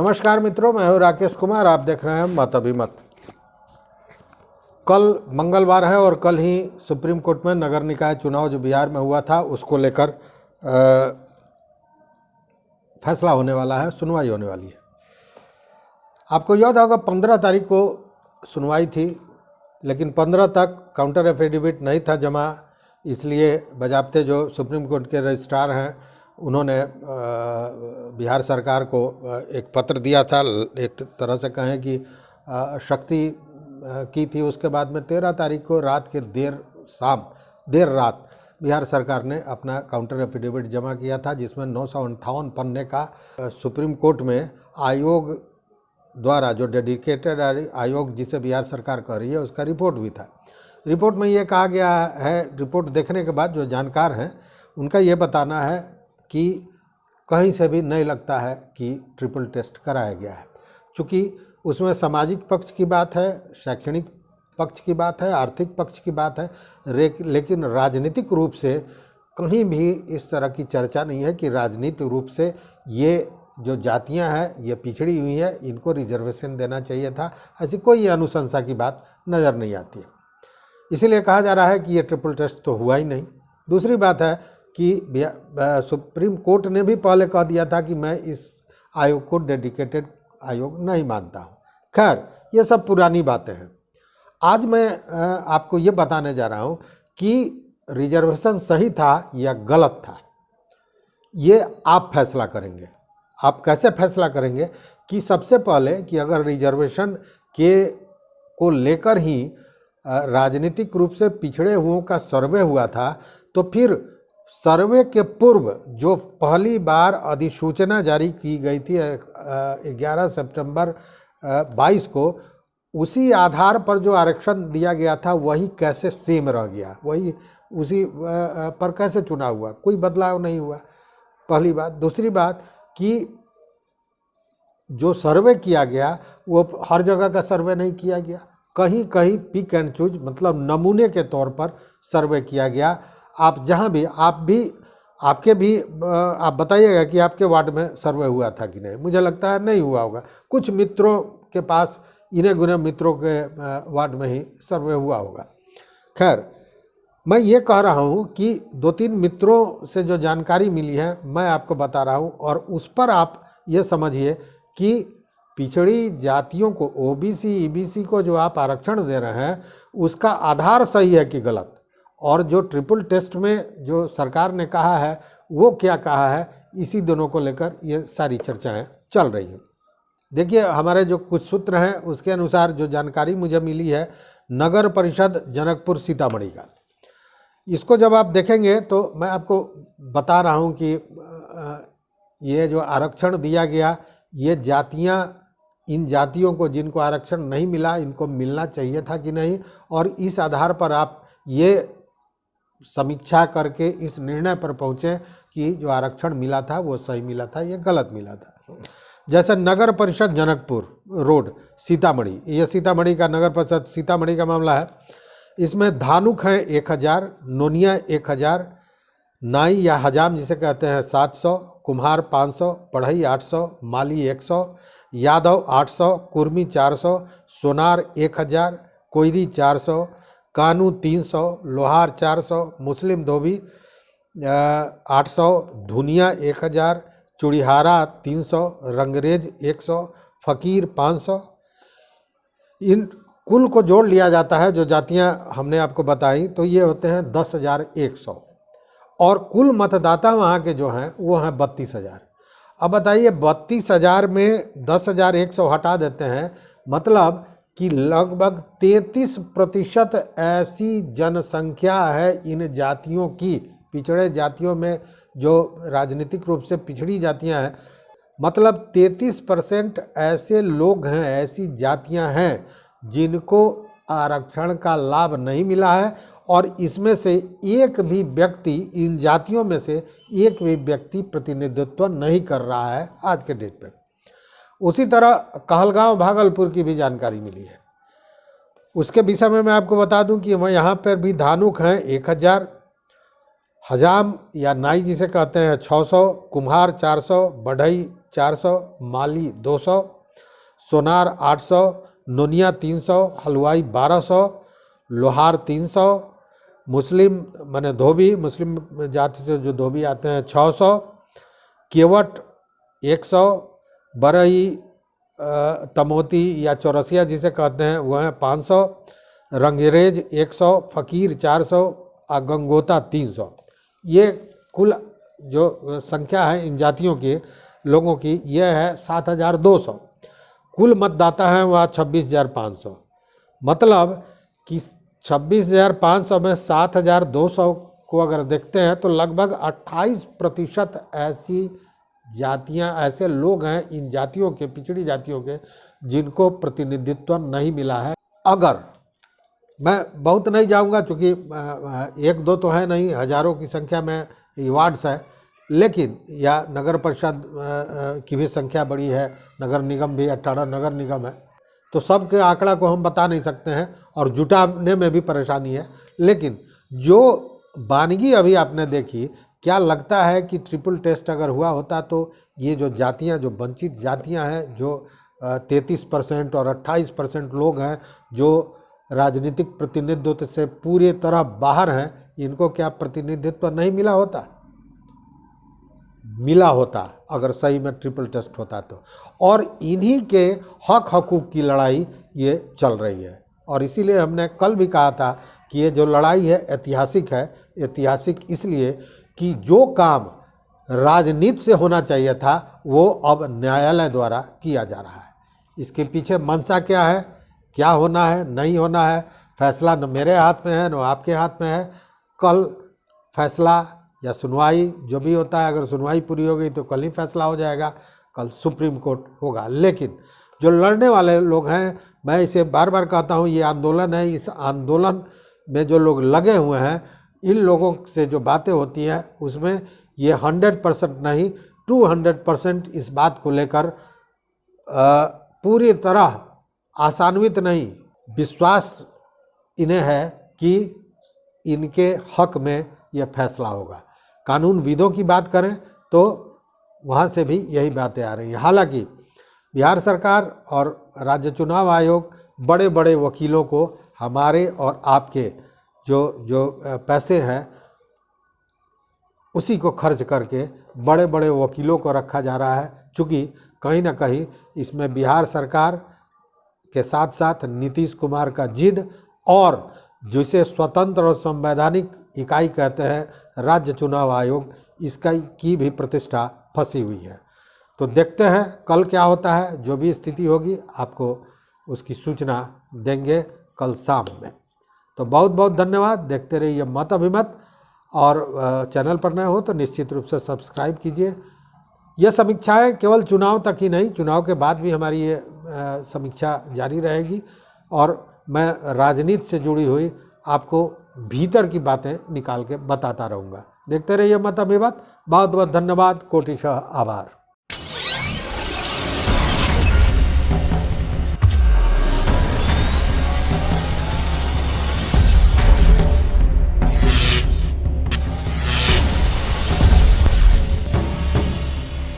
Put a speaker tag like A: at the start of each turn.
A: नमस्कार मित्रों, मैं हूं राकेश कुमार। आप देख रहे हैं मत अभिमत। कल मंगलवार है और कल ही सुप्रीम कोर्ट में नगर निकाय चुनाव जो बिहार में हुआ था उसको लेकर फैसला होने वाला है, सुनवाई होने वाली है। आपको याद होगा 15 तारीख को सुनवाई थी, लेकिन 15 तक काउंटर एफिडेविट नहीं था जमा, इसलिए बजाबते जो सुप्रीम कोर्ट के रजिस्ट्रार हैं उन्होंने बिहार सरकार को एक पत्र दिया था। एक तरह से कहें कि शक्ति की थी। उसके बाद में 13 तारीख को रात के देर रात बिहार सरकार ने अपना काउंटर एफिडेविट जमा किया था, जिसमें 958 पन्ने का सुप्रीम कोर्ट में आयोग द्वारा जो डेडिकेटेड आयोग जिसे बिहार सरकार कह रही है उसका रिपोर्ट भी था। रिपोर्ट में ये कहा गया है, रिपोर्ट देखने के बाद जो जानकार हैं उनका ये बताना है कि कहीं से भी नहीं लगता है कि ट्रिपल टेस्ट कराया गया है, क्योंकि उसमें सामाजिक पक्ष की बात है, शैक्षणिक पक्ष की बात है, आर्थिक पक्ष की बात है, लेकिन राजनीतिक रूप से कहीं भी इस तरह की चर्चा नहीं है कि राजनीतिक रूप से ये जो जातियां हैं ये पिछड़ी हुई है, इनको रिजर्वेशन देना चाहिए था। ऐसी कोई अनुशंसा की बात नज़र नहीं आती है। इसीलिए कहा जा रहा है कि ये ट्रिपल टेस्ट तो हुआ ही नहीं। दूसरी बात है कि सुप्रीम कोर्ट ने भी पहले कह दिया था कि मैं इस आयोग को डेडिकेटेड आयोग नहीं मानता हूँ। खैर, ये सब पुरानी बातें हैं। आज मैं आपको ये बताने जा रहा हूँ कि रिजर्वेशन सही था या गलत था। ये आप फैसला करेंगे। आप कैसे फैसला करेंगे कि सबसे पहले कि अगर रिजर्वेशन को लेकर ही राजनीतिक रूप से पिछड़े हुओं का सर्वे हुआ था, तो फिर सर्वे के पूर्व जो पहली बार अधिसूचना जारी की गई थी 11 सितंबर 22 को, उसी आधार पर जो आरक्षण दिया गया था वही कैसे सेम रह गया, वही उसी पर कैसे चुनाव हुआ, कोई बदलाव नहीं हुआ, पहली बात। दूसरी बात कि जो सर्वे किया गया वो हर जगह का सर्वे नहीं किया गया, कहीं कहीं पिक एंड चूज मतलब नमूने के तौर पर सर्वे किया गया। आप जहाँ भी आप बताइएगा कि आपके वार्ड में सर्वे हुआ था कि नहीं। मुझे लगता है नहीं हुआ होगा। कुछ मित्रों के पास, इन्हें गुने मित्रों के वार्ड में ही सर्वे हुआ होगा। खैर, मैं ये कह रहा हूँ कि 2-3 मित्रों से जो जानकारी मिली है मैं आपको बता रहा हूँ, और उस पर आप ये समझिए कि पिछड़ी जातियों को, ओबीसी ईबीसी को जो आप आरक्षण दे रहे हैं उसका आधार सही है कि गलत, और जो ट्रिपल टेस्ट में जो सरकार ने कहा है वो क्या कहा है, इसी दोनों को लेकर ये सारी चर्चाएं चल रही हैं। देखिए, हमारे जो कुछ सूत्र हैं उसके अनुसार जो जानकारी मुझे मिली है नगर परिषद जनकपुर सीतामढ़ी का, इसको जब आप देखेंगे तो मैं आपको बता रहा हूँ कि ये जो आरक्षण दिया गया, ये जातियाँ, इन जातियों को जिनको आरक्षण नहीं मिला इनको मिलना चाहिए था कि नहीं, और इस आधार पर आप ये समीक्षा करके इस निर्णय पर पहुँचे कि जो आरक्षण मिला था वो सही मिला था, ये गलत मिला था। जैसे नगर परिषद जनकपुर रोड सीतामढ़ी, ये सीतामढ़ी का नगर परिषद सीतामढ़ी का मामला है। इसमें धानुक है 1000, नोनिया 1000, नाई या हजाम जिसे कहते हैं 700, कुम्हार 500, पढ़ई 800, माली 100, यादव 800, कुर्मी 400, सोनार 1000, कोयरी 400, कानू 300, लोहार 400, मुस्लिम धोबी 800, धुनिया 1000, चूड़ीहारा 300, रंगरेज 100, फकीर 500। इन कुल को जोड़ लिया जाता है, जो जातियां हमने आपको बताई, तो ये होते हैं 10,100, और कुल मतदाता वहाँ के जो हैं वो हैं 32,000। अब बताइए, 32,000 में 10,100 हटा देते हैं, मतलब कि लगभग 33% ऐसी जनसंख्या है इन जातियों की, पिछड़े जातियों में जो राजनीतिक रूप से पिछड़ी जातियां हैं, मतलब 33% ऐसे लोग हैं, ऐसी जातियां हैं जिनको आरक्षण का लाभ नहीं मिला है, और इसमें से एक भी व्यक्ति, इन जातियों में से एक भी व्यक्ति प्रतिनिधित्व नहीं कर रहा है आज के डेट पे। उसी तरह कहलगांव भागलपुर की भी जानकारी मिली है। उसके विषय में मैं आपको बता दूं कि यहाँ पर भी धानुक हैं 1000, हजाम या नाई जिसे कहते हैं 600, कुम्हार 400, बढ़ई 400, माली 200, सोनार 800, नोनिया 300, हलवाई 1200, लोहार 300, मुस्लिम माने धोबी, मुस्लिम जाति से जो धोबी आते हैं 600, केवट 100, बरई तमोती या चौरसिया जिसे कहते हैं वह है 500, रंगरेज 100, फ़कीर 400 और गंगोता 300। ये कुल जो संख्या है इन जातियों के लोगों की यह है 7200। कुल मतदाता हैं वह 26,500। मतलब कि 26,500 में 7,200 को अगर देखते हैं तो लगभग 28% ऐसी जातियां, ऐसे लोग हैं इन जातियों के, पिछड़ी जातियों के, जिनको प्रतिनिधित्व नहीं मिला है। अगर मैं बहुत नहीं जाऊंगा क्योंकि एक दो तो है नहीं, हजारों की संख्या में वार्ड्स हैं, लेकिन या नगर परिषद की भी संख्या बड़ी है, नगर निगम भी 18 नगर निगम है, तो सबके आंकड़ा को हम बता नहीं सकते हैं और जुटाने में भी परेशानी है। लेकिन जो वानगी अभी आपने देखी, क्या लगता है कि ट्रिपल टेस्ट अगर हुआ होता तो ये जो जातियां, जो वंचित जातियां हैं, जो 33% और 28% लोग हैं जो राजनीतिक प्रतिनिधित्व से पूरी तरह बाहर हैं, इनको क्या प्रतिनिधित्व नहीं मिला होता? मिला होता अगर सही में ट्रिपल टेस्ट होता तो। और इन्हीं के हक हकूक़ की लड़ाई ये चल रही है। और इसीलिए हमने कल भी कहा था कि ये जो लड़ाई है ऐतिहासिक है। ऐतिहासिक इसलिए कि जो काम राजनीति से होना चाहिए था वो अब न्यायालय द्वारा किया जा रहा है। इसके पीछे मंशा क्या है, क्या होना है, नहीं होना है, फैसला न मेरे हाथ में है न आपके हाथ में है। कल फैसला या सुनवाई जो भी होता है, अगर सुनवाई पूरी हो गई तो कल ही फैसला हो जाएगा, कल सुप्रीम कोर्ट होगा। लेकिन जो लड़ने वाले लोग हैं, मैं इसे बार बार कहता हूँ, ये आंदोलन है, इस आंदोलन में जो लोग लगे हुए हैं, इन लोगों से जो बातें होती हैं उसमें ये 100% नहीं 200% इस बात को लेकर पूरी तरह आशान्वित नहीं, विश्वास इन्हें है कि इनके हक में यह फैसला होगा। कानूनविदों की बात करें तो वहाँ से भी यही बातें आ रही हैं। हालांकि बिहार सरकार और राज्य चुनाव आयोग बड़े बड़े वकीलों को, हमारे और आपके जो पैसे हैं उसी को खर्च करके बड़े बड़े वकीलों को रखा जा रहा है। चूँकि कहीं ना कहीं इसमें बिहार सरकार के साथ साथ नीतीश कुमार का जिद और जिसे स्वतंत्र और संवैधानिक इकाई कहते हैं राज्य चुनाव आयोग, इसका की भी प्रतिष्ठा फंसी हुई है। तो देखते हैं कल क्या होता है। जो भी स्थिति होगी आपको उसकी सूचना देंगे कल शाम में। तो बहुत बहुत धन्यवाद। देखते रहिए मत अभिमत, और चैनल पर नए हो तो निश्चित रूप से सब्सक्राइब कीजिए। यह समीक्षाएं केवल चुनाव तक ही नहीं, चुनाव के बाद भी हमारी ये समीक्षा जारी रहेगी और मैं राजनीति से जुड़ी हुई आपको भीतर की बातें निकाल के बताता रहूँगा। देखते रहिए मत अभिमत। बहुत बहुत धन्यवाद, कोटिशः आभार।